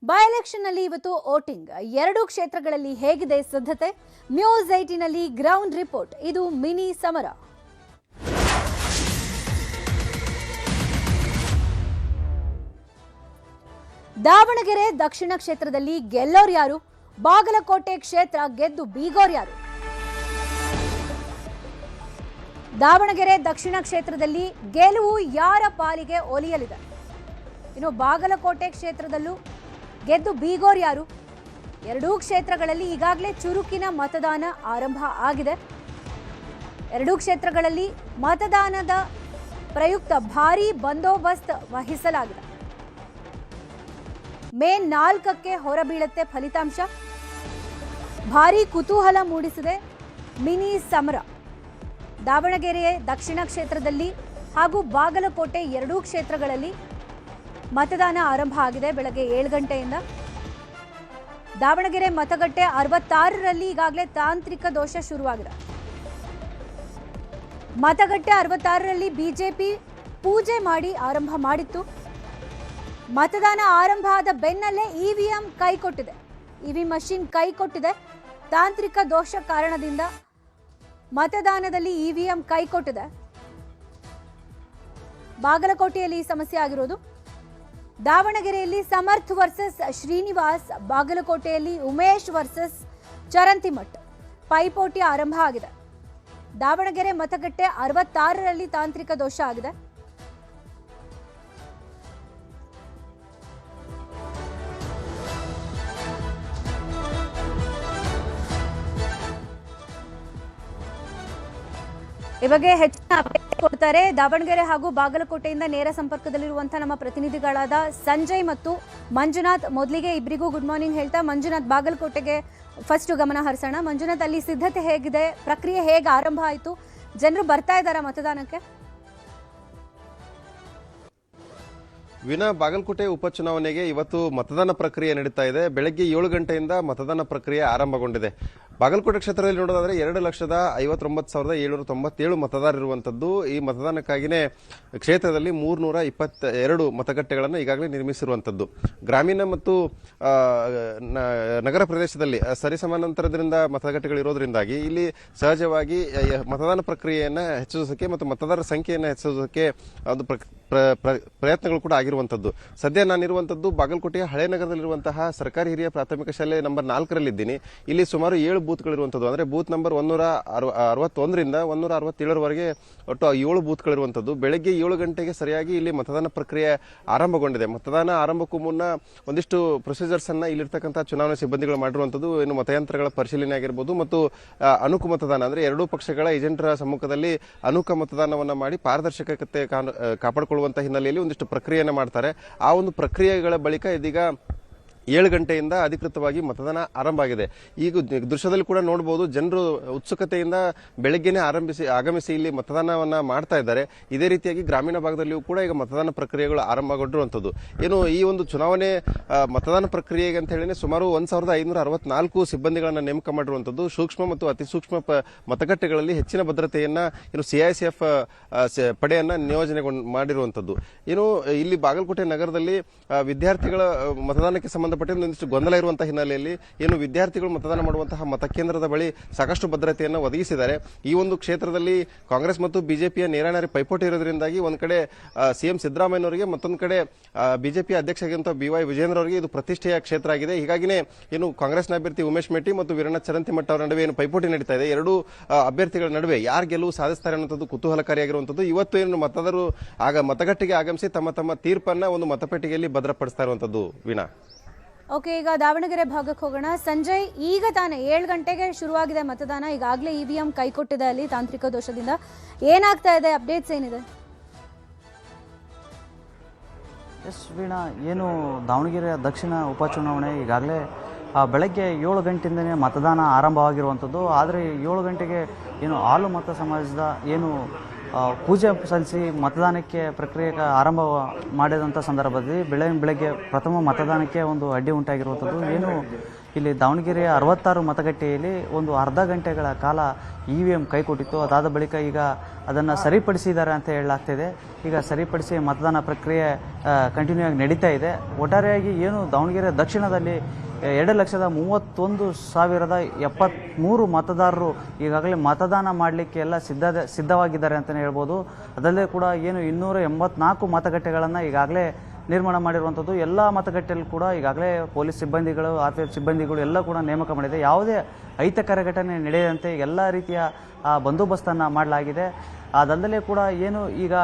By election ನಲ್ಲಿ ಇವತ್ತು voting ಎರಡು ಕ್ಷೇತ್ರಗಳಲ್ಲಿ ಹೇಗಿದೆ ಸಿದ್ಧತೆ? ನ್ಯೂಸ್ 18 ನಲ್ಲಿ ಗ್ರೌಂಡ್ ರಿಪೋರ್ಟ್. ಇದು ಮಿನಿ ಸಮರ. ದಾವಣಗೆರೆ ದಕ್ಷಿಣ ಕ್ಷೇತ್ರದಲ್ಲಿ ಗೆಲ್ಲೋರು ಯಾರು? ಬಾಗಲಕೋಟೆ ಕ್ಷೇತ್ರ ಗೆದ್ದು ಬೀಗೋರು ಯಾರು? ದಾವಣಗೆರೆ ದಕ್ಷಿಣ ಕ್ಷೇತ್ರದಲ್ಲಿ ಗೆಲುವು ಯಾರ ಪಾಲಿಗೆ ಒಲಿಯಲಿದೆ? ಇನ್ನು ಬಾಗಲಕೋಟೆ ಕ್ಷೇತ್ರದಲ್ಲೂ ಗೆದ್ದು ಬೀಗೋರು ಯಾರು? ಎರಡೂ ಕ್ಷೇತ್ರಗಳಲ್ಲಿ ಈಗಾಗಲೇ ಚುರುಕಿನ ಮತದಾನ ಆರಂಭ ಆಗಿದೆ. ಎರಡೂ ಕ್ಷೇತ್ರಗಳಲ್ಲಿ ಮತದಾನದ ಪ್ರಯುಕ್ತ ಭಾರೀ ಬಂದೋಬಸ್ತ್ ವಹಿಸಲಾಗಿದೆ. ಮೇ 4ಕ್ಕೆ ಹೊರಬೀಳುತ್ತೆ ಫಲಿತಾಂಶ. ಭಾರೀ ಕುತೂಹಲ ಮೂಡಿಸಿದೆ ಮಿನಿ ಸಮರ. ದಾವಣಗೆರೆ ದಕ್ಷಿಣ ಕ್ಷೇತ್ರದಲ್ಲಿ ಹಾಗೂ ಬಾಗಲಕೋಟೆ ಎರಡೂ ಕ್ಷೇತ್ರಗಳಲ್ಲಿ ಮತದಾನ ಆರಂಭ ಆಗಿದೆ ಬೆಳಗ್ಗೆ 7 ಗಂಟೆಯಿಂದ. ದಾವಣಗೆರೆ ಮತಗಟ್ಟೆ 66ರಲ್ಲಿ ಈಗಾಗಲೇ ತಾಂತ್ರಿಕ ದೋಷ ಶುರುವಾಗಿದೆ. ಮತಗಟ್ಟೆ 66ರಲ್ಲಿ ಬಿಜೆಪಿ ಪೂಜೆ ಮಾಡಿ ಆರಂಭ ಮಾಡಿತ್ತು. ಮತದಾನ ಆರಂಭ ಆದ ಬೆನ್ನಲ್ಲೇ ಇವಿಎಂ ಕೈಕೊಟ್ಟಿದೆ. ಇವಿ ಮಷಿನ್ ಕೈಕೊಟ್ಟಿದೆ. ತಾಂತ್ರಿಕ ದೋಷ ಕಾರಣದಿಂದ ಮತದಾನದಲ್ಲಿ ಇವಿಎಂ ಕೈಕೊಟ್ಟಿದೆ. ಬಾಗಲಕೋಟೆಯಲ್ಲಿ ಈ ಸಮಸ್ಯೆ ಆಗಿರೋದು. ದಾವಣಗೆರೆಯಲ್ಲಿ ಸಮರ್ಥ್ ವರ್ಸಸ್ ಶ್ರೀನಿವಾಸ್, ಬಾಗಲಕೋಟೆಯಲ್ಲಿ ಉಮೇಶ್ ವರ್ಸಸ್ ಚರಂತಿಮಠ್ ಪೈಪೋಟಿ ಆರಂಭ ಆಗಿದೆ. ದಾವಣಗೆರೆ ಮತಗಟ್ಟೆ 66ರಲ್ಲಿ ತಾಂತ್ರಿಕ ದೋಷ ಆಗಿದೆ. ಈ ಬಗ್ಗೆ ಹೆಚ್ಚಿನ ಅಪ್ಡೇಟ್ ಕೊಡ್ತಾರೆ ದಾವಣಗೆರೆ ಹಾಗೂ ಬಾಗಲಕೋಟೆಯಿಂದ ನೇರ ಸಂಪರ್ಕದಲ್ಲಿರುವಂತಹ ನಮ್ಮ ಪ್ರತಿನಿಧಿಗಳಾದ ಸಂಜಯ್ ಮತ್ತು ಮಂಜುನಾಥ್. ಮೊದಲಿಗೆ ಇಬ್ಬರಿಗೂ ಗುಡ್ ಮಾರ್ನಿಂಗ್ ಹೇಳ್ತಾ, ಮಂಜುನಾಥ್, ಬಾಗಲಕೋಟೆಗೆ ಫಸ್ಟ್ ಗಮನ ಹರಿಸೋಣ. ಮಂಜುನಾಥ್, ಅಲ್ಲಿ ಸಿದ್ಧತೆ ಹೇಗಿದೆ? ಪ್ರಕ್ರಿಯೆ ಹೇಗೆ ಆರಂಭ ಆಯಿತು? ಜನರು ಬರ್ತಾ ಇದ್ದಾರಾ ಮತದಾನಕ್ಕೆ? ವಿನಾ, ಬಾಗಲಕೋಟೆ ಉಪಚುನಾವಣೆಗೆ ಇವತ್ತು ಮತದಾನ ಪ್ರಕ್ರಿಯೆ ನಡೀತಾ ಇದೆ. ಬೆಳಗ್ಗೆ 7 ಗಂಟೆಯಿಂದ ಮತದಾನ ಪ್ರಕ್ರಿಯೆ ಆರಂಭಗೊಂಡಿದೆ. ಬಾಗಲಕೋಟೆ ಕ್ಷೇತ್ರದಲ್ಲಿ ನೋಡೋದಾದ್ರೆ 2,59,797 ಮತದಾರರಿರುವಂತದ್ದು. ಈ ಮತದಾನಕ್ಕಾಗಿಯೇ ಕ್ಷೇತ್ರದಲ್ಲಿ 322 ಮತಗಟ್ಟೆಗಳನ್ನು ಈಗಾಗಲೇ ನಿರ್ಮಿಸಿರುವಂತದ್ದು. ಗ್ರಾಮೀಣ ಮತ್ತು ನಗರ ಪ್ರದೇಶದಲ್ಲಿ ಸರಿಸಮಾನಾಂತರದಿಂದ ಮತಗಟ್ಟೆಗಳಿರೋದ್ರಿಂದಾಗಿ ಇಲ್ಲಿ ಸಹಜವಾಗಿ ಮತದಾನ ಪ್ರಕ್ರಿಯೆಯನ್ನು ಹೆಚ್ಚಿಸೋದಕ್ಕೆ ಮತ್ತು ಮತದಾರರ ಸಂಖ್ಯೆಯನ್ನು ಹೆಚ್ಚಿಸೋದಕ್ಕೆ ಒಂದು ಪ್ರಯತ್ನಗಳು ಕೂಡ ಆಗಿರುವಂತದ್ದು. ಸದ್ಯ ನಾನಿರುವಂತದ್ದು ಬಾಗಲಕೋಟೆಯ ಹಳೆ ನಗರದಲ್ಲಿರುವಂತಹ ಸರ್ಕಾರಿ ಹಿರಿಯ ಪ್ರಾಥಮಿಕ ಶಾಲೆ ನಂಬರ್ 4ರಲ್ಲಿದ್ದೀನಿ. ಇಲ್ಲಿ ಸುಮಾರು 7 ಬೂತ್ಗಳಿರುವಂತದ್ದು. ಅಂದ್ರೆ ಬೂತ್ ನಂಬರ್ 161ರಿಂದ 167ರವರೆಗೆ ಒಟ್ಟು 7 ಬೂತ್ಗಳಿರುವಂತದ್ದು. ಬೆಳಗ್ಗೆ 7 ಗಂಟೆಗೆ ಸರಿಯಾಗಿ ಇಲ್ಲಿ ಮತದಾನ ಪ್ರಕ್ರಿಯೆ ಆರಂಭಗೊಂಡಿದೆ. ಮತದಾನ ಆರಂಭಕ್ಕೂ ಮುನ್ನ ಒಂದಿಷ್ಟು ಪ್ರೊಸೀಜರ್ಸ್ ಅನ್ನ ಇಲ್ಲಿರ್ತಕ್ಕಂಥ ಚುನಾವಣಾ ಸಿಬ್ಬಂದಿಗಳು ಮಾಡಿರುವಂತದ್ದು. ಇನ್ನು ಮತಯಂತ್ರಗಳ ಪರಿಶೀಲನೆ ಆಗಿರ್ಬೋದು ಮತ್ತು ಅನುಕು ಮತದಾನ ಅಂದ್ರೆ ಎರಡೂ ಪಕ್ಷಗಳ ಏಜೆಂಟರ ಸಮ್ಮುಖದಲ್ಲಿ ಅನುಕ ಮತದಾನವನ್ನ ಮಾಡಿ ಪಾರದರ್ಶಕತೆ ಕಾಪಾಡಿಕೊಳ್ಳುವಂತ ಹಿನ್ನೆಲೆಯಲ್ಲಿ ಒಂದಿಷ್ಟು ಪ್ರಕ್ರಿಯೆಯನ್ನು ಮಾಡ್ತಾರೆ. ಆ ಒಂದು ಪ್ರಕ್ರಿಯೆಗಳ ಬಳಿಕ ಇದೀಗ 7 ಗಂಟೆಯಿಂದ ಅಧಿಕೃತವಾಗಿ ಮತದಾನ ಆರಂಭ ಆಗಿದೆ. ಈಗ ದೃಶ್ಯದಲ್ಲಿ ಕೂಡ ನೋಡಬಹುದು, ಜನರು ಉತ್ಸುಕತೆಯಿಂದ ಬೆಳಗ್ಗೆನೆ ಆಗಮಿಸಿ ಇಲ್ಲಿ ಮತದಾನವನ್ನ ಮಾಡ್ತಾ ಇದ್ದಾರೆ. ಇದೇ ರೀತಿಯಾಗಿ ಗ್ರಾಮೀಣ ಭಾಗದಲ್ಲಿಯೂ ಕೂಡ ಈಗ ಮತದಾನ ಪ್ರಕ್ರಿಯೆಗಳು ಆರಂಭಗೊಂಡಿರುವಂತದ್ದು. ಏನು ಈ ಒಂದು ಚುನಾವಣೆ ಮತದಾನ ಪ್ರಕ್ರಿಯೆಗೆ ಅಂತ ಹೇಳಿ ಸುಮಾರು 1,564 ಸಿಬ್ಬಂದಿಗಳನ್ನ ನೇಮಕ ಮಾಡಿರುವಂತದ್ದು. ಸೂಕ್ಷ್ಮ ಮತ್ತು ಅತಿ ಸೂಕ್ಷ್ಮ ಮತಗಟ್ಟೆಗಳಲ್ಲಿ ಹೆಚ್ಚಿನ ಭದ್ರತೆಯನ್ನ ಏನು ಸಿಐಸಿಎಫ್ ಪಡೆಯನ್ನ ನಿಯೋಜನೆ ಮಾಡಿರುವಂತದ್ದು. ಏನು ಇಲ್ಲಿ ಬಾಗಲಕೋಟೆ ನಗರದಲ್ಲಿ ವಿದ್ಯಾರ್ಥಿಗಳ ಮತದಾನಕ್ಕೆ ಸಂಬಂಧಪಟ್ಟ ಒಂದಿಷ್ಟು ಗೊಂದಲ ಇರುವಂತಹ ಹಿನ್ನೆಲೆಯಲ್ಲಿ ಏನು ವಿದ್ಯಾರ್ಥಿಗಳು ಮತದಾನ ಮಾಡುವಂತಹ ಮತಕೇಂದ್ರದ ಬಳಿ ಸಾಕಷ್ಟು ಭದ್ರತೆಯನ್ನು ಒದಗಿಸಿದ್ದಾರೆ. ಈ ಒಂದು ಕ್ಷೇತ್ರದಲ್ಲಿ ಕಾಂಗ್ರೆಸ್ ಮತ್ತು ಬಿಜೆಪಿಯ ನೇರಾನೇರಿ ಪೈಪೋಟಿ ಇರೋದ್ರಿಂದಾಗಿ ಒಂದ್ ಕಡೆ ಸಿಎಂ ಸಿದ್ದರಾಮಯ್ಯನವರಿಗೆ, ಮತ್ತೊಂದು ಕಡೆ ಬಿಜೆಪಿ ಅಧ್ಯಕ್ಷ ಆಗಿರುವಂತಹ BY ವಿಜೇಂದ್ರ ಅವರಿಗೆ ಇದು ಪ್ರತಿಷ್ಠೆಯ ಕ್ಷೇತ್ರ ಆಗಿದೆ. ಹೀಗಾಗಿನೇ ಏನು ಕಾಂಗ್ರೆಸ್ನ ಅಭ್ಯರ್ಥಿ ಉಮೇಶ್ ಮೇಟಿ ಮತ್ತು ವೀರಣ್ಣ ಚರಂತಿಮಠ ಅವರ ನಡುವೆ ಏನು ಪೈಪೋಟಿ ನಡೀತಾ ಇದೆ, ಎರಡೂ ಅಭ್ಯರ್ಥಿಗಳ ನಡುವೆ ಯಾರು ಗೆಲುವು ಸಾಧಿಸ್ತಾರೆ ಅನ್ನೋದು ಕುತೂಹಲಕಾರಿಯಾಗಿರುವಂತದ್ದು. ಇವತ್ತು ಏನು ಮತದಾರರು ಮತಗಟ್ಟೆಗೆ ಆಗಮಿಸಿ ತಮ್ಮ ತಮ್ಮ ತೀರ್ಪನ್ನ ಒಂದು ಮತಪೆಟ್ಟಿಗೆಯಲ್ಲಿ ಭದ್ರಪಡಿಸ್ತಾ ಇರುವಂತದ್ದು. ವೀಣಾ, ಓಕೆ, ಈಗ ದಾವಣಗೆರೆ ಭಾಗಕ್ಕೆ ಹೋಗೋಣ. ಸಂಜಯ್, ಈಗ ತಾನೇ 7 ಗಂಟೆಗೆ ಶುರುವಾಗಿದೆ ಮತದಾನ. ಈಗಾಗಲೇ ಇವಿಎಂ ಕೈಕೊಟ್ಟಿದೆ ಅಲ್ಲಿ ತಾಂತ್ರಿಕ ದೋಷದಿಂದ. ಏನಾಗ್ತಾ ಇದೆ? ಅಪ್ಡೇಟ್ಸ್ ಏನಿದೆ? ಎಸ್ ವೀಣಾ, ಏನು ದಾವಣಗೆರೆ ದಕ್ಷಿಣ ಉಪಚುನಾವಣೆ ಈಗಾಗಲೇ ಬೆಳಗ್ಗೆ 7 ಗಂಟೆಯಿಂದನೇ ಮತದಾನ ಆರಂಭವಾಗಿರುವಂಥದ್ದು. ಆದರೆ 7 ಗಂಟೆಗೆ ಏನು ಹಾಲು ಮತ ಸಮಾಜದ ಏನು ಪೂಜೆ ಸಲ್ಲಿಸಿ ಮತದಾನಕ್ಕೆ ಪ್ರಕ್ರಿಯೆ ಆರಂಭ ಮಾಡಿದಂಥ ಸಂದರ್ಭದಲ್ಲಿ ಬೆಳಗ್ಗೆ ಪ್ರಥಮ ಮತದಾನಕ್ಕೆ ಒಂದು ಅಡ್ಡಿ ಉಂಟಾಗಿರುವಂಥದ್ದು. ಏನು ಇಲ್ಲಿ ದಾವಣಗೆರೆಯ 66 ಮತಗಟ್ಟೆಯಲ್ಲಿ ಒಂದು ಅರ್ಧ ಗಂಟೆಗಳ ಕಾಲ EVM ಕೈಕೊಟ್ಟಿತ್ತು. ಅದಾದ ಬಳಿಕ ಈಗ ಅದನ್ನು ಸರಿಪಡಿಸಿದ್ದಾರೆ ಅಂತ ಹೇಳಲಾಗ್ತಿದೆ. ಈಗ ಸರಿಪಡಿಸಿ ಮತದಾನ ಪ್ರಕ್ರಿಯೆ ಕಂಟಿನ್ಯೂ ಆಗಿ ನಡೀತಾ ಇದೆ. ಒಟ್ಟಾರೆಯಾಗಿ ಏನು ದಾವಣಗೆರೆ ದಕ್ಷಿಣದಲ್ಲಿ 2,31,073 ಮತದಾರರು ಈಗಾಗಲೇ ಮತದಾನ ಮಾಡಲಿಕ್ಕೆ ಎಲ್ಲ ಸಿದ್ಧವಾಗಿದ್ದಾರೆ ಅಂತಲೇ ಹೇಳ್ಬೋದು. ಅದಲ್ಲದೆ ಕೂಡ ಏನು 284 ಮತಗಟ್ಟೆಗಳನ್ನು ಈಗಾಗಲೇ ನಿರ್ಮಾಣ ಮಾಡಿರುವಂಥದ್ದು. ಎಲ್ಲ ಮತಗಟ್ಟೆಯಲ್ಲಿ ಕೂಡ ಈಗಾಗಲೇ ಪೊಲೀಸ್ ಸಿಬ್ಬಂದಿಗಳು, RPF ಸಿಬ್ಬಂದಿಗಳು ಎಲ್ಲ ಕೂಡ ನೇಮಕ ಮಾಡಿದೆ. ಯಾವುದೇ ಅಹಿತಕರ ಘಟನೆ ನಡೆಯದಂತೆ ಎಲ್ಲ ರೀತಿಯ ಬಂದೋಬಸ್ತನ್ನು ಮಾಡಲಾಗಿದೆ. ಅದಲ್ಲದೆ ಕೂಡ ಏನು ಈಗ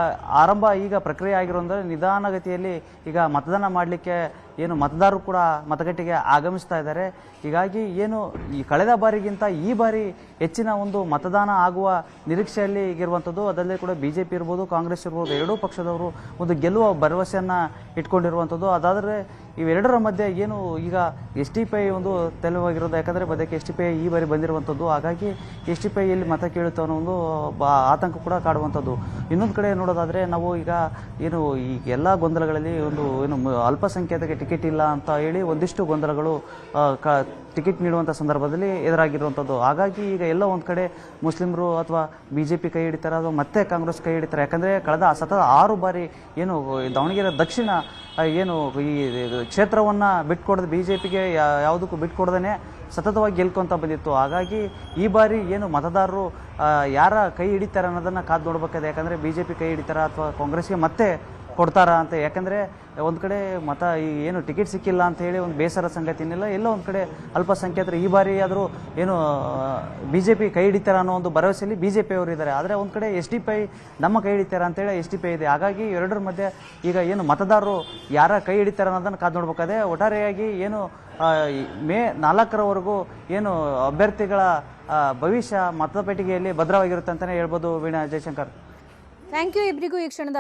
ಪ್ರಕ್ರಿಯೆ ಆಗಿರೋದ್ರೆ ನಿಧಾನಗತಿಯಲ್ಲಿ ಈಗ ಮತದಾನ ಮಾಡಲಿಕ್ಕೆ ಏನು ಮತದಾರರು ಕೂಡ ಮತಗಟ್ಟೆಗೆ ಆಗಮಿಸ್ತಾ ಇದ್ದಾರೆ. ಹೀಗಾಗಿ ಏನು ಈ ಕಳೆದ ಬಾರಿಗಿಂತ ಈ ಬಾರಿ ಹೆಚ್ಚಿನ ಒಂದು ಮತದಾನ ಆಗುವ ನಿರೀಕ್ಷೆಯಲ್ಲಿ ಈಗಿರುವಂಥದ್ದು. ಅದಲ್ಲದೆ ಕೂಡ BJP ಇರ್ಬೋದು, ಕಾಂಗ್ರೆಸ್ ಇರ್ಬೋದು, ಎರಡೂ ಪಕ್ಷದವರು ಒಂದು ಗೆಲ್ಲುವ ಭರವಸೆಯನ್ನು ಇಟ್ಕೊಂಡಿರುವಂಥದ್ದು. ಅದಾದರೆ ಇವೆರಡರ ಮಧ್ಯೆ ಏನು ಈಗ SDPI ಒಂದು ತೆಲುವಾಗಿರೋದು. ಯಾಕಂದರೆ ಅದಕ್ಕೆ SDPI ಈ ಬಾರಿ ಬಂದಿರುವಂಥದ್ದು. ಹಾಗಾಗಿ SDPI ಎಲ್ಲಿ ಮತ ಕೇಳುತ್ತೋ ಅನ್ನೋ ಒಂದು ಆತಂಕ ಕೂಡ ಕಾಡುವಂಥದ್ದು. ಇನ್ನೊಂದು ಕಡೆ ನೋಡೋದಾದರೆ ನಾವು ಈಗ ಏನು ಈ ಎಲ್ಲ ಗೊಂದಲಗಳಲ್ಲಿ ಏನು ಅಲ್ಪಸಂಖ್ಯಾತರಿಗೆ ಟಿಕೆಟ್ ಇಲ್ಲ ಅಂತ ಹೇಳಿ ಒಂದಿಷ್ಟು ಗೊಂದಲಗಳು ಟಿಕೆಟ್ ನೀಡುವಂಥ ಸಂದರ್ಭದಲ್ಲಿ ಎದುರಾಗಿರುವಂಥದ್ದು. ಹಾಗಾಗಿ ಈಗ ಎಲ್ಲ ಒಂದು ಕಡೆ ಮುಸ್ಲಿಮರು ಅಥವಾ BJP ಕೈ ಹಿಡಿತಾರೆ, ಅಥವಾ ಮತ್ತೆ ಕಾಂಗ್ರೆಸ್ ಕೈ ಹಿಡಿತಾರೆ. ಯಾಕಂದರೆ ಕಳೆದ ಸತತ 6 ಬಾರಿ ಏನು ದಾವಣಗೆರೆ ದಕ್ಷಿಣ ಏನು ಈ ಕ್ಷೇತ್ರವನ್ನು ಬಿಟ್ಕೊಡೋದು BJPಗೆ ಯಾವುದಕ್ಕೂ ಬಿಟ್ಕೊಡ್ದೇ ಸತತವಾಗಿ ಗೆಲ್ಕೊಂತ ಬಂದಿತ್ತು. ಹಾಗಾಗಿ ಈ ಬಾರಿ ಏನು ಮತದಾರರು ಯಾರ ಕೈ ಹಿಡಿತಾರೆ ಅನ್ನೋದನ್ನು ಕಾದು ನೋಡಬೇಕಾಗಿದೆ. ಯಾಕಂದರೆ BJP ಕೈ ಹಿಡಿತಾರ ಅಥವಾ ಕಾಂಗ್ರೆಸ್ಗೆ ಮತ್ತೆ ಕೊಡ್ತಾರಾ ಅಂತ. ಯಾಕಂದರೆ ಒಂದು ಕಡೆ ಏನು ಟಿಕೆಟ್ ಸಿಕ್ಕಿಲ್ಲ ಅಂತ ಹೇಳಿ ಒಂದು ಬೇಸರ ಸಂಗತಿನಿಲ್ಲ. ಎಲ್ಲ ಒಂದು ಕಡೆ ಅಲ್ಪಸಂಖ್ಯಾತರು ಈ ಬಾರಿ ಆದರೂ ಏನು BJP ಕೈ ಹಿಡಿತಾರ ಅನ್ನೋ ಒಂದು ಭರವಸೆಯಲ್ಲಿ BJP ಅವರು ಇದ್ದಾರೆ. ಆದರೆ ಒಂದು ಕಡೆ SDPI ನಮ್ಮ ಕೈ ಹಿಡಿತಾರ ಅಂತೇಳಿ SDPI ಇದೆ. ಹಾಗಾಗಿ ಎರಡರ ಮಧ್ಯೆ ಈಗ ಏನು ಮತದಾರರು ಯಾರ ಕೈ ಹಿಡಿತಾರ ಅನ್ನೋದನ್ನು ಕಾದು ನೋಡಬೇಕಾದೆ. ಒಟ್ಟಾರೆಯಾಗಿ ಏನು ಮೇ 4ರವರೆಗೂ ಏನು ಅಭ್ಯರ್ಥಿಗಳ ಭವಿಷ್ಯ ಮತಪೆಟ್ಟಿಗೆಯಲ್ಲಿ ಭದ್ರವಾಗಿರುತ್ತೆ ಅಂತಲೇ ಹೇಳ್ಬೋದು. ವೀಣಾ, ಜಯಶಂಕರ್, ಥ್ಯಾಂಕ್ ಯು ಇಬ್ಬರಿಗೂ ಈ ಕ್ಷಣದ